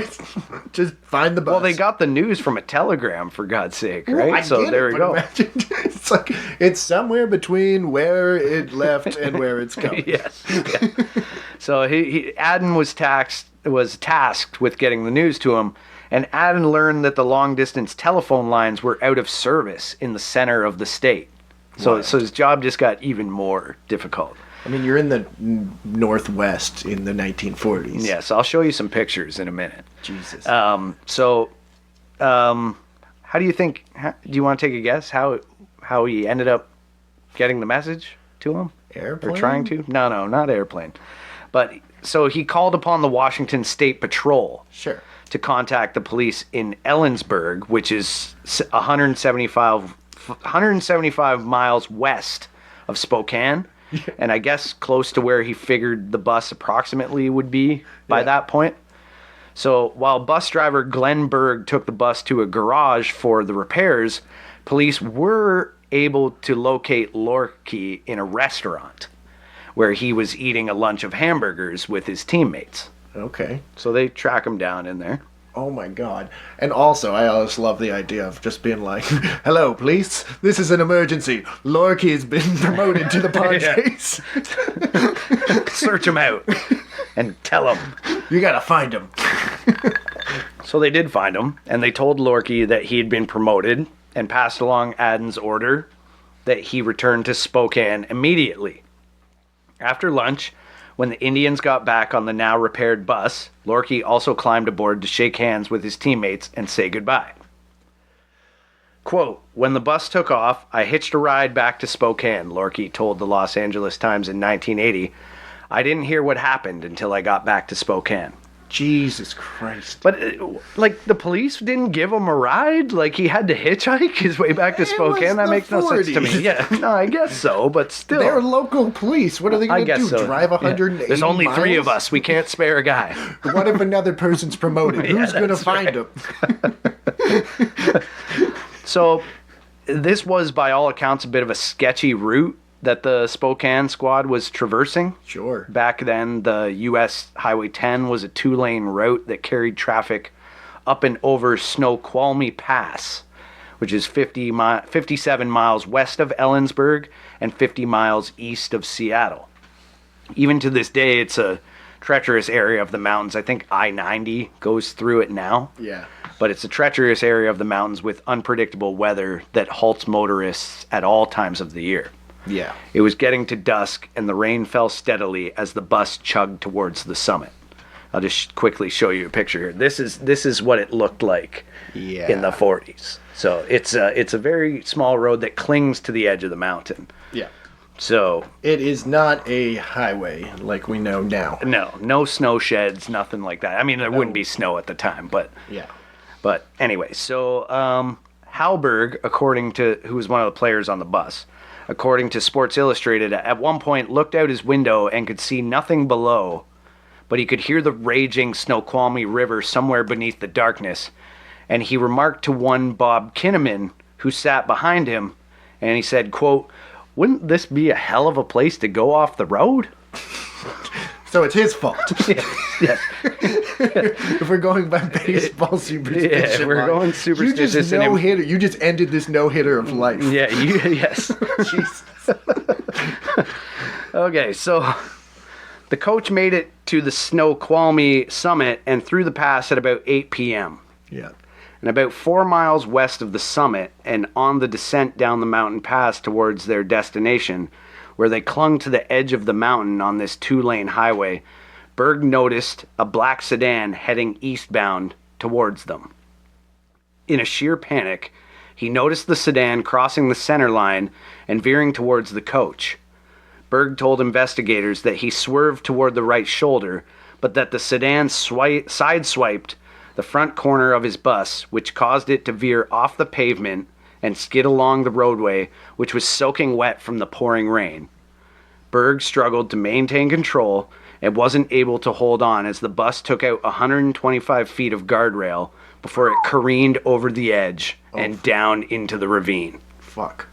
[SPEAKER 1] Just find the bus.
[SPEAKER 2] Well, they got the news from a telegram, for God's sake, right?
[SPEAKER 1] Well, I
[SPEAKER 2] so
[SPEAKER 1] get
[SPEAKER 2] there
[SPEAKER 1] it,
[SPEAKER 2] we
[SPEAKER 1] but
[SPEAKER 2] go.
[SPEAKER 1] Imagine, it's like it's somewhere between where it left and where it's going.
[SPEAKER 2] Yes. Yeah. So Adden was tasked with getting the news to him. And Adden learned that the long-distance telephone lines were out of service in the center of the state. So his job just got even more difficult.
[SPEAKER 1] I mean, you're in the Northwest in the 1940s.
[SPEAKER 2] Yes, I'll show you some pictures in a minute.
[SPEAKER 1] Jesus.
[SPEAKER 2] How do you think, do you want to take a guess how he ended up getting the message to him?
[SPEAKER 1] Airplane?
[SPEAKER 2] Or trying to? No, not airplane. But, so he called upon the Washington State Patrol.
[SPEAKER 1] Sure.
[SPEAKER 2] To contact the police in Ellensburg, which is 175 miles west of Spokane, and I guess close to where he figured the bus approximately would be by that point. So while bus driver Glenn Berg took the bus to a garage for the repairs, police were able to locate Lohrke in a restaurant where he was eating a lunch of hamburgers with his teammates.
[SPEAKER 1] Okay.
[SPEAKER 2] So they track him down in there.
[SPEAKER 1] Oh my God. And also, I always love the idea of just being like, hello, police, this is an emergency. Lohrke has been promoted to the Padres.
[SPEAKER 2] Search him out and tell him.
[SPEAKER 1] You gotta find him.
[SPEAKER 2] So they did find him, and they told Lohrke that he had been promoted and passed along Adden's order that he return to Spokane immediately. After lunch, when the Indians got back on the now repaired bus, Lohrke also climbed aboard to shake hands with his teammates and say goodbye. Quote, "When the bus took off, I hitched a ride back to Spokane," Lohrke told the Los Angeles Times in 1980. "I didn't hear what happened until I got back to Spokane."
[SPEAKER 1] Jesus Christ.
[SPEAKER 2] But, like, the police didn't give him a ride? Like, he had to hitchhike his way back to Spokane? That makes no sense to me. Yeah, no, I guess so, but still.
[SPEAKER 1] They're local police. What are they going to do?
[SPEAKER 2] So.
[SPEAKER 1] Drive 180
[SPEAKER 2] yeah. There's only
[SPEAKER 1] miles?
[SPEAKER 2] 3 of us. We can't spare a guy.
[SPEAKER 1] What if another person's promoted? Who's going to find him?
[SPEAKER 2] So, this was, by all accounts, a bit of a sketchy route that the Spokane squad was traversing.
[SPEAKER 1] Sure.
[SPEAKER 2] Back then, the U.S. Highway 10 was a 2-lane route that carried traffic up and over Snoqualmie Pass, which is 57 miles west of Ellensburg and 50 miles east of Seattle. Even to this day, it's a treacherous area of the mountains. I think I-90 goes through it now.
[SPEAKER 1] Yeah.
[SPEAKER 2] But it's a treacherous area of the mountains with unpredictable weather that halts motorists at all times of the year.
[SPEAKER 1] Yeah.
[SPEAKER 2] It was getting to dusk, and the rain fell steadily as the bus chugged towards the summit. I'll just quickly show you a picture here. This is what it looked like in the 40s. So it's a very small road that clings to the edge of the mountain.
[SPEAKER 1] Yeah.
[SPEAKER 2] So
[SPEAKER 1] it is not a highway like we know now.
[SPEAKER 2] No snow sheds, nothing like that. I mean, there wouldn't be snow at the time, but
[SPEAKER 1] yeah.
[SPEAKER 2] But anyway, so Halberg, who was one of the players on the bus, according to Sports Illustrated, at one point looked out his window and could see nothing below, but he could hear the raging Snoqualmie River somewhere beneath the darkness. And he remarked to one Bob Kinnaman, who sat behind him, and he said, quote, "Wouldn't this be a hell of a place to go off the road?"
[SPEAKER 1] So it's his fault.
[SPEAKER 2] Yes.
[SPEAKER 1] If we're going by baseball superstition,
[SPEAKER 2] yeah, we're going superstitious.
[SPEAKER 1] You just ended this no-hitter of life.
[SPEAKER 2] Yeah, yes.
[SPEAKER 1] Jesus.
[SPEAKER 2] Okay, so the coach made it to the Snoqualmie summit and through the pass at about 8 p.m.
[SPEAKER 1] Yeah.
[SPEAKER 2] And about 4 miles west of the summit and on the descent down the mountain pass towards their destination, where they clung to the edge of the mountain on this 2-lane highway, Berg noticed a black sedan heading eastbound towards them. In a sheer panic, he noticed the sedan crossing the center line and veering towards the coach. Berg told investigators that he swerved toward the right shoulder, but that the sedan sideswiped the front corner of his bus, which caused it to veer off the pavement and skid along the roadway, which was soaking wet from the pouring rain. Berg struggled to maintain control and wasn't able to hold on as the bus took out 125 feet of guardrail before it careened over the edge and down into the ravine.
[SPEAKER 1] Fuck.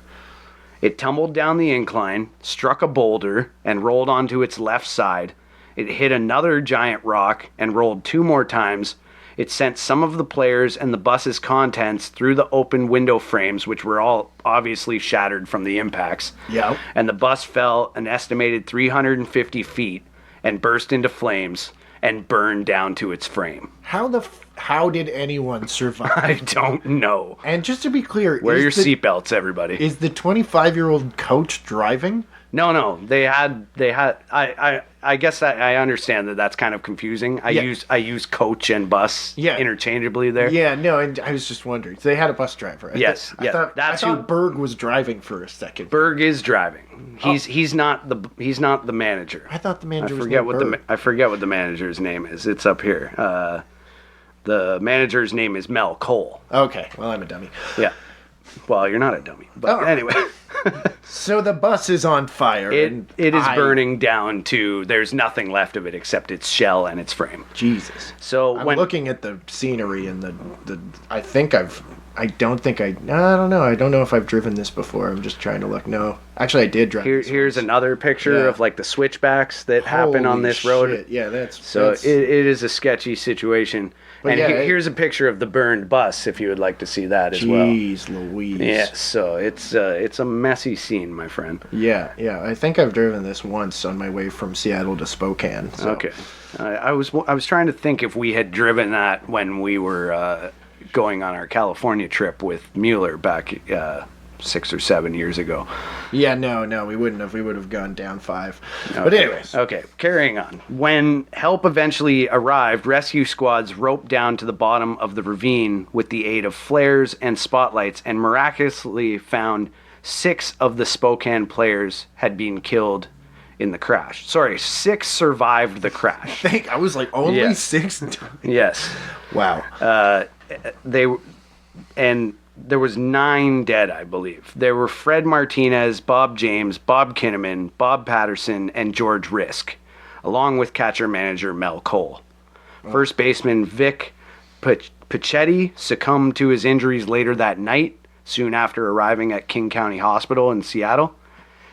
[SPEAKER 2] It tumbled down the incline, struck a boulder, and rolled onto its left side. It hit another giant rock and rolled 2 more times. It sent some of the players and the bus's contents through the open window frames, which were all obviously shattered from the impacts.
[SPEAKER 1] Yeah.
[SPEAKER 2] And the bus fell an estimated 350 feet and burst into flames and burned down to its frame.
[SPEAKER 1] How did anyone survive?
[SPEAKER 2] I don't know.
[SPEAKER 1] And just to be clear,
[SPEAKER 2] wear your seatbelts, everybody.
[SPEAKER 1] Is the 25-year-old coach driving?
[SPEAKER 2] No. They had. I guess I understand that that's kind of confusing. I use coach and bus interchangeably there.
[SPEAKER 1] Yeah, no, and I was just wondering. So they had a bus driver. I thought Berg was driving for a second.
[SPEAKER 2] Berg is driving. He's not the manager.
[SPEAKER 1] I thought the manager was
[SPEAKER 2] Berg. I forget what the manager's name is. It's up here. The manager's name is Mel Cole.
[SPEAKER 1] Okay, well, I'm a dummy.
[SPEAKER 2] Yeah. Well, you're not a dummy. But anyway.
[SPEAKER 1] So the bus is on fire.
[SPEAKER 2] It is burning down to, there's nothing left of it except its shell and its frame.
[SPEAKER 1] Jesus.
[SPEAKER 2] So
[SPEAKER 1] I'm looking at the scenery and I don't know. I don't know if I've driven this before. I'm just trying to look. No. Actually, I did drive this
[SPEAKER 2] Here's another picture of like the switchbacks that happen on this road.
[SPEAKER 1] Shit. Yeah, that's...
[SPEAKER 2] It is a sketchy situation. And here's a picture of the burned bus, if you would like to see that as well.
[SPEAKER 1] Jeez Louise.
[SPEAKER 2] Yeah, so it's a messy scene, my friend.
[SPEAKER 1] Yeah. I think I've driven this once on my way from Seattle to Spokane. So.
[SPEAKER 2] Okay. I was trying to think if we had driven that when we were going on our California trip with Mueller back 6 or 7 years ago.
[SPEAKER 1] Yeah, no, we wouldn't have. We would have gone down 5. Okay. But anyways.
[SPEAKER 2] Okay, carrying on. When help eventually arrived, rescue squads roped down to the bottom of the ravine with the aid of flares and spotlights and miraculously found 6 of the Spokane players had been killed in the crash. Sorry, 6 survived the crash.
[SPEAKER 1] I was like, only
[SPEAKER 2] Yeah.
[SPEAKER 1] 6?
[SPEAKER 2] Yes.
[SPEAKER 1] Wow.
[SPEAKER 2] And there was 9 dead, I believe. There were Fred Martinez, Bob James, Bob Kinnaman, Bob Patterson, and George Risk, along with catcher-manager Mel Cole. First baseman Vic Pichetti succumbed to his injuries later that night, soon after arriving at King County Hospital in Seattle.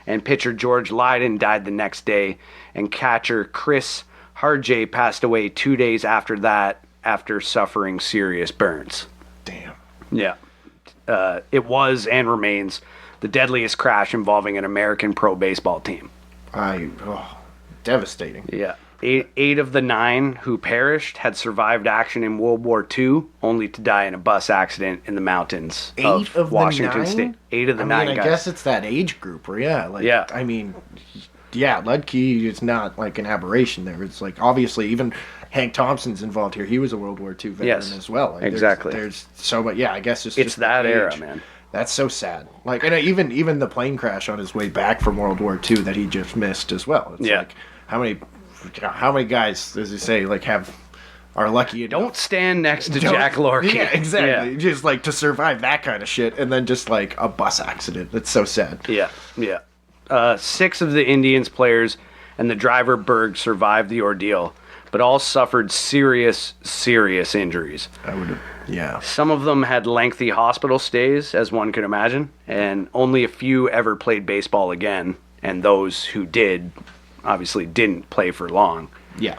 [SPEAKER 2] And pitcher George Lydon died the next day, and catcher Chris Harjay passed away 2 days after that after suffering serious burns.
[SPEAKER 1] Damn.
[SPEAKER 2] Yeah. It was and remains the deadliest crash involving an American pro baseball team.
[SPEAKER 1] Devastating.
[SPEAKER 2] Yeah. Eight of the 9 who perished had survived action in World War II, only to die in a bus accident in the mountains of Washington State. 8 of the 9 guys.
[SPEAKER 1] I guess it's that age group where,
[SPEAKER 2] Yeah.
[SPEAKER 1] I mean, yeah, Lohrke is not like an aberration there. It's like, obviously, even Hank Thompson's involved here. He was a World War II veteran as well. Like,
[SPEAKER 2] exactly.
[SPEAKER 1] There's so much. Yeah, I guess it's just
[SPEAKER 2] that
[SPEAKER 1] the
[SPEAKER 2] era,
[SPEAKER 1] age.
[SPEAKER 2] man.
[SPEAKER 1] That's so sad. Like, and even the plane crash on his way back from World War II that he just missed as well. It's like, how many guys, as you say, like are lucky enough?
[SPEAKER 2] Don't stand next to Jack Lohrke.
[SPEAKER 1] Yeah, exactly.
[SPEAKER 2] Yeah.
[SPEAKER 1] Just like to survive that kind of shit, and then just like a bus accident. It's so sad.
[SPEAKER 2] Yeah. 6 of the Indians players and the driver Berg survived the ordeal, but all suffered serious injuries.
[SPEAKER 1] I would have. Yeah.
[SPEAKER 2] Some of them had lengthy hospital stays, as one could imagine, and only a few ever played baseball again, and those who did obviously didn't play for long.
[SPEAKER 1] Yeah.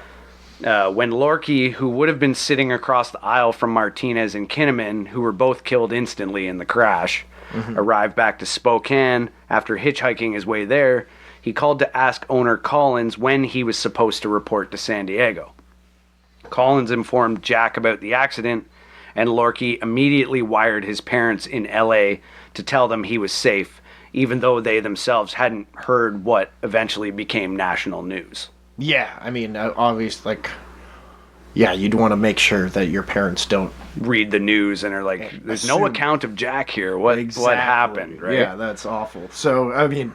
[SPEAKER 2] When Lohrke, who would have been sitting across the aisle from Martinez and Kinnaman, who were both killed instantly in the crash, arrived back to Spokane after hitchhiking his way there, he called to ask owner Collins when he was supposed to report to San Diego. Collins informed Jack about the accident, and Lohrke immediately wired his parents in L.A. to tell them he was safe, even though they themselves hadn't heard what eventually became national news.
[SPEAKER 1] Yeah, I mean, obviously, like, yeah, you'd want to make sure that your parents don't
[SPEAKER 2] read the news and are like, there's no account of Jack here. What happened, right?
[SPEAKER 1] Yeah, that's awful. So, I mean,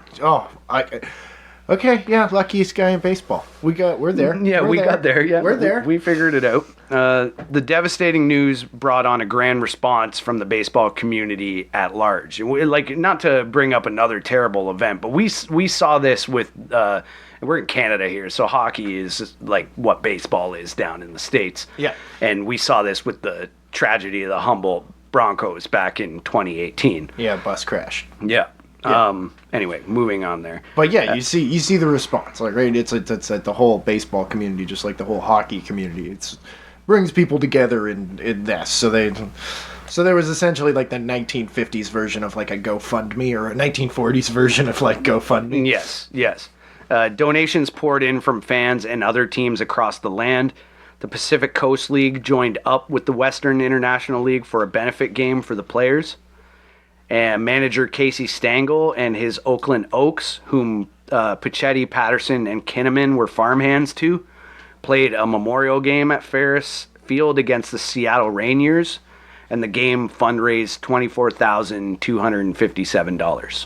[SPEAKER 1] okay, yeah, luckiest guy in baseball. We're there.
[SPEAKER 2] Yeah, we got there. Yeah,
[SPEAKER 1] we're there.
[SPEAKER 2] We figured it out. The devastating news brought on a grand response from the baseball community at large. Like, not to bring up another terrible event, but we saw this with. We're in Canada here, so hockey is like what baseball is down in the States.
[SPEAKER 1] Yeah,
[SPEAKER 2] and we saw this with the tragedy of the Humboldt Broncos back in 2018.
[SPEAKER 1] Yeah, bus crash.
[SPEAKER 2] Yeah. Anyway, moving on there.
[SPEAKER 1] But yeah, you see the response, like, right? It's like the whole baseball community, just like the whole hockey community. It's brings people together in this. So there was essentially like the 1950s version of like a GoFundMe, or a 1940s version of like GoFundMe.
[SPEAKER 2] Yes. Donations poured in from fans and other teams across the land. The Pacific Coast League joined up with the Western International League for a benefit game for the players. And manager Casey Stengel and his Oakland Oaks, whom Pichetti, Patterson, and Kinnaman were farmhands to, played a memorial game at Ferris Field against the Seattle Rainiers, and the game fundraised $24,257.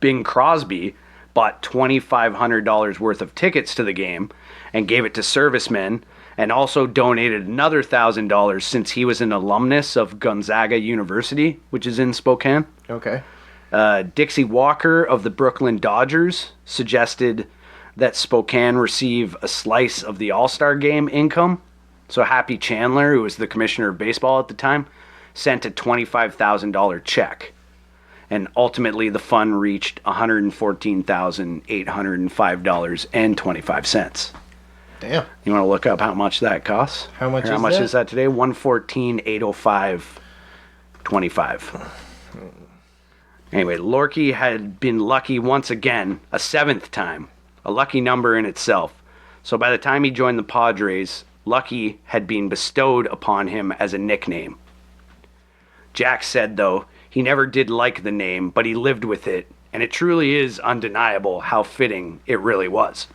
[SPEAKER 2] Bing Crosby bought $2,500 worth of tickets to the game and gave it to servicemen, and also donated another $1,000 since he was an alumnus of Gonzaga University, which is in Spokane.
[SPEAKER 1] Okay.
[SPEAKER 2] Dixie Walker of the Brooklyn Dodgers suggested that Spokane receive a slice of the All-Star Game income. So Happy Chandler, who was the commissioner of baseball at the time, sent a $25,000 check. And ultimately, the fund reached $114,805.25.
[SPEAKER 1] Damn.
[SPEAKER 2] You want to look up how much that costs?
[SPEAKER 1] How much
[SPEAKER 2] is that today? $114,805.25. Anyway, Lohrke had been lucky once again, a 7th time. A lucky number in itself. So by the time he joined the Padres, lucky had been bestowed upon him as a nickname. Jack said, though, he never did like the name, but he lived with it, and it truly is undeniable how fitting it really was.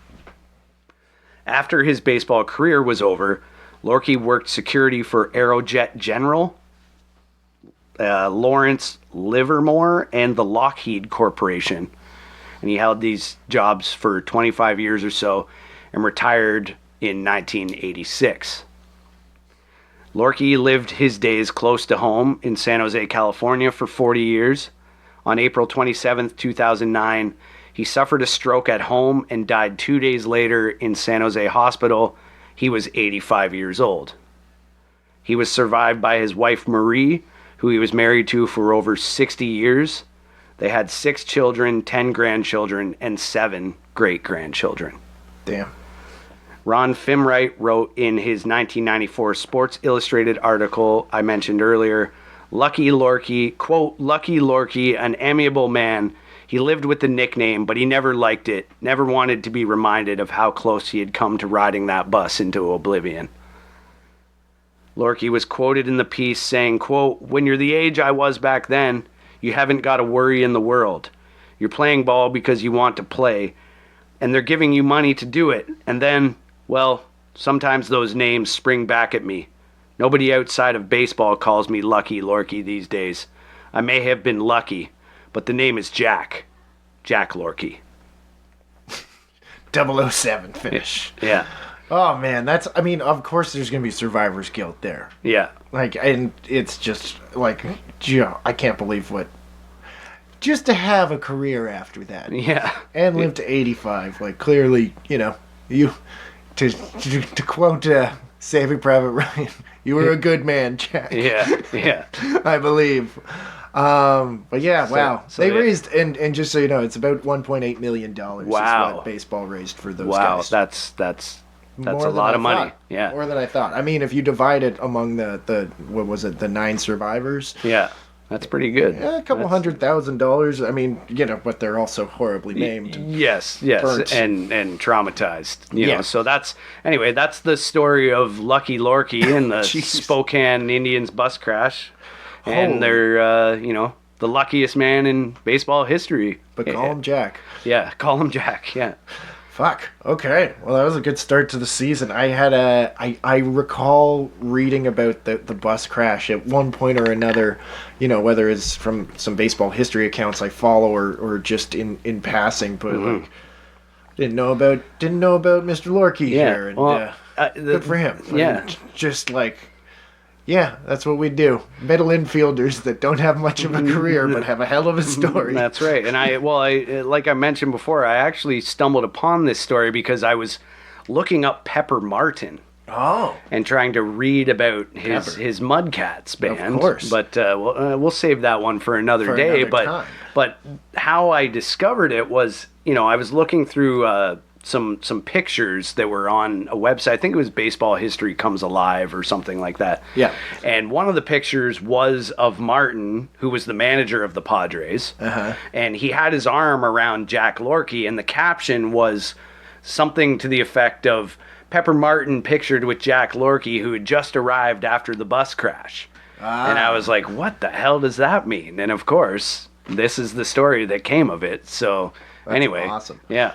[SPEAKER 2] After his baseball career was over, Lohrke worked security for Aerojet General, Lawrence Livermore, and the Lockheed Corporation. and he held these jobs for 25 years or so and retired in 1986. Lohrke lived his days close to home in San Jose, California for 40 years. On April 27, 2009, he suffered a stroke at home and died 2 days later in San Jose Hospital. He was 85 years old. He was survived by his wife Marie, who he was married to for over 60 years. They had 6 children, 10 grandchildren, and 7 great-grandchildren.
[SPEAKER 1] Damn.
[SPEAKER 2] Ron Fimwright wrote in his 1994 Sports Illustrated article I mentioned earlier, Lucky Lohrke, quote, Lucky Lohrke, an amiable man. He lived with the nickname, but he never liked it, never wanted to be reminded of how close he had come to riding that bus into oblivion. Lohrke was quoted in the piece saying, quote, when you're the age I was back then, you haven't got a worry in the world. You're playing ball because you want to play, and they're giving you money to do it. And then, well, sometimes those names spring back at me. Nobody outside of baseball calls me Lucky Lohrke these days. I may have been lucky, but the name is Jack. Jack Lohrke.
[SPEAKER 1] 007 finish.
[SPEAKER 2] Yeah.
[SPEAKER 1] Oh, man, of course there's going to be survivor's guilt there.
[SPEAKER 2] Yeah.
[SPEAKER 1] And it's just, I can't believe just to have a career after that.
[SPEAKER 2] Yeah.
[SPEAKER 1] And live to 85, clearly, you, to quote Saving Private Ryan, you were a good man, Jack.
[SPEAKER 2] Yeah.
[SPEAKER 1] I believe. But yeah, wow.
[SPEAKER 2] So
[SPEAKER 1] they raised, and just so you know, it's about $1.8 million.
[SPEAKER 2] Wow.
[SPEAKER 1] Is what baseball raised for those guys.
[SPEAKER 2] Wow, that's a lot of money. Yeah.
[SPEAKER 1] More than I thought. I mean, if you divide it among the 9 survivors.
[SPEAKER 2] Yeah. That's pretty good.
[SPEAKER 1] Yeah, a couple $100,000. I mean, but they're also horribly maimed.
[SPEAKER 2] Yes,
[SPEAKER 1] burnt.
[SPEAKER 2] and traumatized. You know, so that's the story of Lucky Lohrke and the Spokane Indians bus crash, and they're the luckiest man in baseball history.
[SPEAKER 1] But call him Jack.
[SPEAKER 2] Yeah, call him Jack. Yeah.
[SPEAKER 1] Fuck. Okay. Well, that was a good start to the season. I recall reading about the bus crash at one point or another, whether it's from some baseball history accounts I follow or just in passing, but didn't know about Mr. Lohrke here, and good for him.
[SPEAKER 2] Yeah.
[SPEAKER 1] That's what we do. Middle infielders that don't have much of a career but have a hell of a story.
[SPEAKER 2] That's right. And I like I mentioned before, I actually stumbled upon this story because I was looking up Pepper Martin.
[SPEAKER 1] Oh.
[SPEAKER 2] And trying to read about his Mudcats band. Of course. But we'll save that one for another day. But how I discovered it was, I was looking through some pictures that were on a website. I think it was Baseball History Comes Alive or something like that.
[SPEAKER 1] Yeah.
[SPEAKER 2] And one of the pictures was of Martin, who was the manager of the Padres.
[SPEAKER 1] Uh-huh.
[SPEAKER 2] And he had his arm around Jack Lohrke, and the caption was something to the effect of Pepper Martin pictured with Jack Lohrke, who had just arrived after the bus crash. And I was like, what the hell does that mean? And of course, this is the story that came of it. So anyway.
[SPEAKER 1] Awesome.
[SPEAKER 2] Yeah.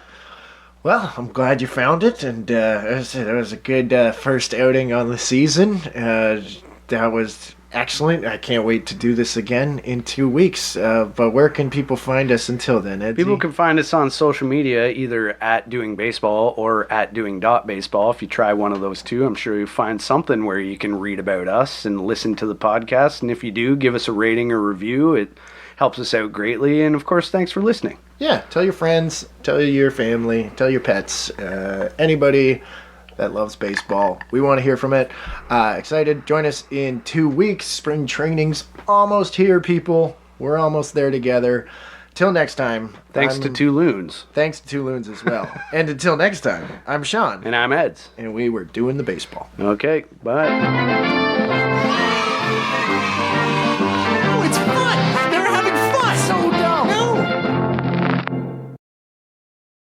[SPEAKER 1] Well, I'm glad you found it, and it was a good first outing on the season. That was excellent. I can't wait to do this again in 2 weeks. But where can people find us until then, Edsy?
[SPEAKER 2] People can find us on social media, either at Doing Baseball or at Doing.Baseball. If you try one of those two, I'm sure you'll find something where you can read about us and listen to the podcast. And if you do, give us a rating or review. It helps us out greatly. And, of course, thanks for listening.
[SPEAKER 1] Yeah, tell your friends, tell your family, tell your pets, anybody that loves baseball. We want to hear from it. Excited. Join us in 2 weeks. Spring training's almost here, people. We're almost there together. Till next time.
[SPEAKER 2] Thanks to Two Loons.
[SPEAKER 1] Thanks to Two Loons as well. And until next time, I'm Sean.
[SPEAKER 2] And I'm Eds.
[SPEAKER 1] And we were doing the baseball.
[SPEAKER 2] Okay, bye.